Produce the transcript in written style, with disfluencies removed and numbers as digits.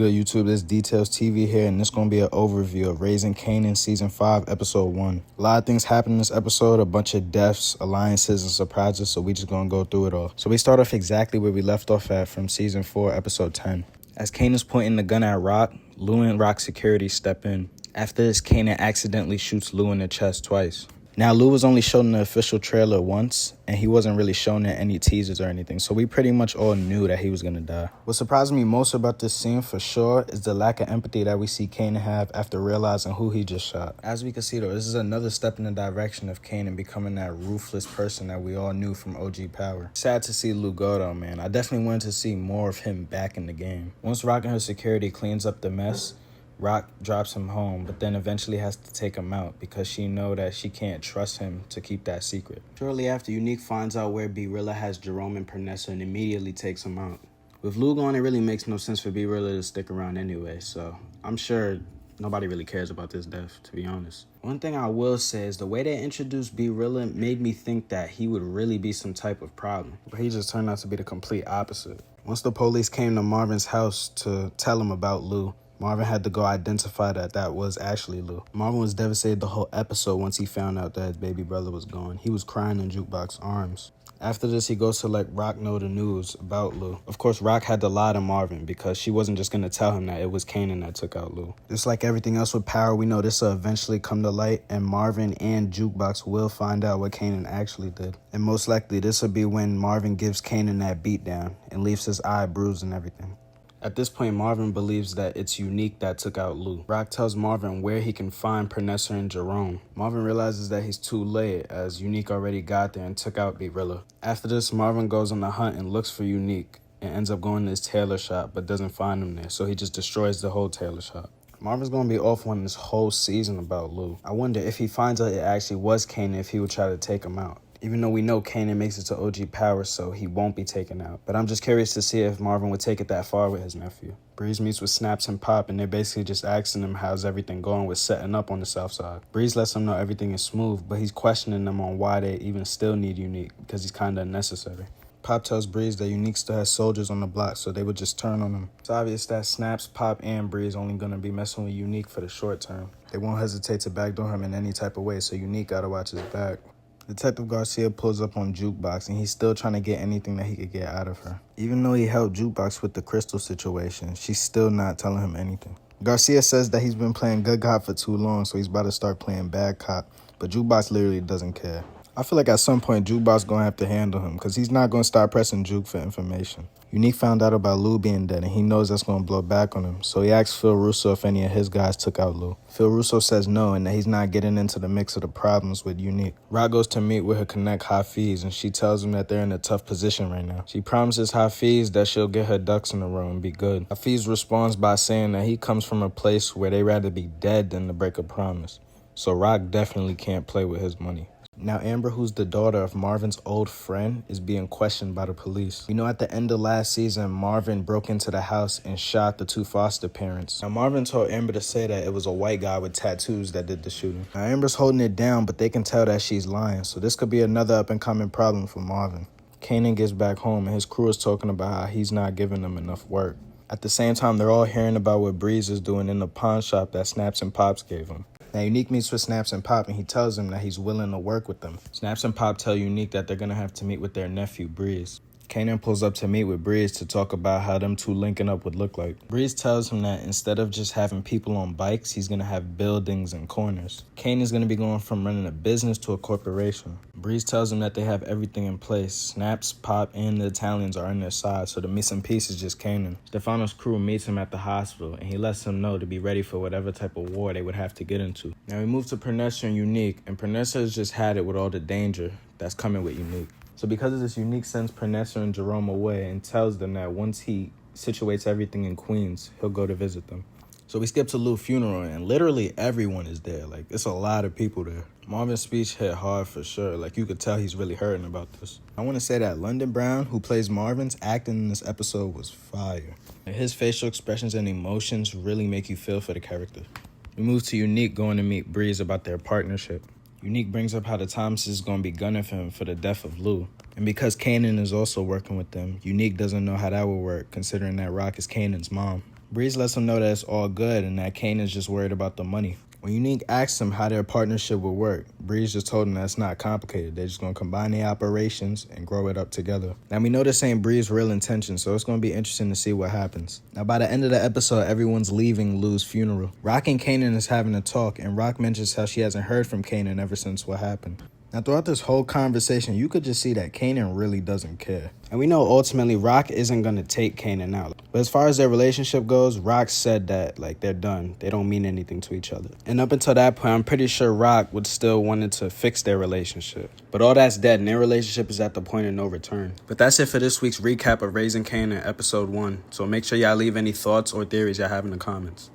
good, YouTube? This Details TV here, and this is going to be an overview of Raising Kanan Season 5, Episode 1. A lot of things happen in this episode, a bunch of deaths, alliances, and surprises, so we just going to go through it all. So we start off exactly where we left off at from Season 4, Episode 10. As Kanan's pointing the gun at Rock, Lou and Rock security step in. After this, Kanan accidentally shoots Lou in the chest twice. Now, Lou was only shown in the official trailer once, and he wasn't really shown in any teasers or anything, so we pretty much all knew that he was going to die. What surprised me most about this scene, for sure, is the lack of empathy that we see Kanan have after realizing who he just shot. As we can see, though, this is another step in the direction of Kanan becoming that ruthless person that we all knew from OG Power. Sad to see Lou go, though, man. I definitely wanted to see more of him back in the game. Once Rock and her security cleans up the mess, Rock drops him home, but then eventually has to take him out because she know that she can't trust him to keep that secret. Shortly after, Unique finds out where B-Rilla has Jerome and Pernessa and immediately takes him out. With Lou gone, it really makes no sense for B-Rilla to stick around anyway, so I'm sure nobody really cares about this death, to be honest. One thing I will say is the way they introduced B-Rilla made me think that he would really be some type of problem, but he just turned out to be the complete opposite. Once the police came to Marvin's house to tell him about Lou, Marvin had to go identify that was actually Lou. Marvin was devastated the whole episode once he found out that his baby brother was gone. He was crying in Jukebox's arms. After this, he goes to let Rock know the news about Lou. Of course, Rock had to lie to Marvin because she wasn't just going to tell him that it was Kanan that took out Lou. Just like everything else with Power, we know this will eventually come to light, and Marvin and Jukebox will find out what Kanan actually did. And most likely, this will be when Marvin gives Kanan that beatdown and leaves his eye bruised and everything. At this point, Marvin believes that it's Unique that took out Lou. Rock tells Marvin where he can find Pernessa and Jerome. Marvin realizes that he's too late, as Unique already got there and took out B-Rilla. After this, Marvin goes on the hunt and looks for Unique, and ends up going to his tailor shop, but doesn't find him there, so he just destroys the whole tailor shop. Marvin's going to be off one this whole season about Lou. I wonder if he finds out it actually was Kanan, if he would try to take him out. Even though we know Kanan makes it to OG Power, so he won't be taken out. But I'm just curious to see if Marvin would take it that far with his nephew. Breeze meets with Snaps and Pop, and they're basically just asking him how's everything going with setting up on the south side. Breeze lets him know everything is smooth, but he's questioning them on why they even still need Unique, because he's kind of unnecessary. Pop tells Breeze that Unique still has soldiers on the block, so they would just turn on him. It's obvious that Snaps, Pop, and Breeze only gonna be messing with Unique for the short term. They won't hesitate to backdoor him in any type of way, so Unique gotta watch his back. Detective Garcia pulls up on Jukebox, and he's still trying to get anything that he could get out of her. Even though he helped Jukebox with the crystal situation, she's still not telling him anything. Garcia says that he's been playing good cop for too long, so he's about to start playing bad cop, but Jukebox literally doesn't care. I feel like at some point Jukebox gonna have to handle him, because he's not gonna start pressing Juke for information. Unique found out about Lou being dead, and he knows that's gonna blow back on him, so he asks Phil Russo if any of his guys took out Lou. Phil Russo says no, and that he's not getting into the mix of the problems with Unique. Rock goes to meet with her connect Hafiz, and she tells him that they're in a tough position right now. She promises Hafiz that she'll get her ducks in a row and be good. Hafiz responds by saying that he comes from a place where they'd rather be dead than to break a promise, so Rock definitely can't play with his money. Now, Amber, who's the daughter of Marvin's old friend, is being questioned by the police. We know at the end of last season, Marvin broke into the house and shot the two foster parents. Now, Marvin told Amber to say that it was a white guy with tattoos that did the shooting. Now, Amber's holding it down, but they can tell that she's lying, so this could be another up-and-coming problem for Marvin. Kanan gets back home, and his crew is talking about how he's not giving them enough work. At the same time, they're all hearing about what Breeze is doing in the pawn shop that Snaps and Pops gave him. Now, Unique meets with Snaps and Pop, and he tells them that he's willing to work with them. Snaps and Pop tell Unique that they're going to have to meet with their nephew, Breeze. Kanan pulls up to meet with Breeze to talk about how them two linking up would look like. Breeze tells him that instead of just having people on bikes, he's going to have buildings and corners. Kanan's going to be going from running a business to a corporation. Breeze tells him that they have everything in place. Snaps, Pop, and the Italians are on their side, so the missing piece is just Kanan. Stefano's crew meets him at the hospital, and he lets them know to be ready for whatever type of war they would have to get into. Now we move to Pernessa and Unique, and Pernessa has just had it with all the danger that's coming with Unique. So because of this, Unique sends Pernessa and Jerome away and tells them that once he situates everything in Queens, he'll go to visit them. So we skip to Lou's funeral, and literally everyone is there. Like, it's a lot of people there. Marvin's speech hit hard for sure. Like, you could tell he's really hurting about this. I want to say that London Brown, who plays Marvin's acting in this episode, was fire. And his facial expressions and emotions really make you feel for the character. We move to Unique going to meet Breeze about their partnership. Unique brings up how the Thomases is going to be gunning for him for the death of Lou. And because Kanan is also working with them, Unique doesn't know how that will work, considering that Rock is Kanan's mom. Breeze lets him know that it's all good and that Kanan's just worried about the money. When Unique asked him how their partnership would work, Breeze just told him that it's not complicated. They're just going to combine their operations and grow it up together. Now, we know this ain't Breeze's real intention, so it's going to be interesting to see what happens. Now, by the end of the episode, everyone's leaving Lou's funeral. Rock and Kanan is having a talk, and Rock mentions how she hasn't heard from Kanan ever since what happened. Now, throughout this whole conversation, you could just see that Kanan really doesn't care. And we know ultimately Rock isn't going to take Kanan out. But as far as their relationship goes, Rock said that, they're done. They don't mean anything to each other. And up until that point, I'm pretty sure Rock would still wanted to fix their relationship. But all that's dead, and their relationship is at the point of no return. But that's it for this week's recap of Raising Kanan, episode 1. So make sure y'all leave any thoughts or theories y'all have in the comments.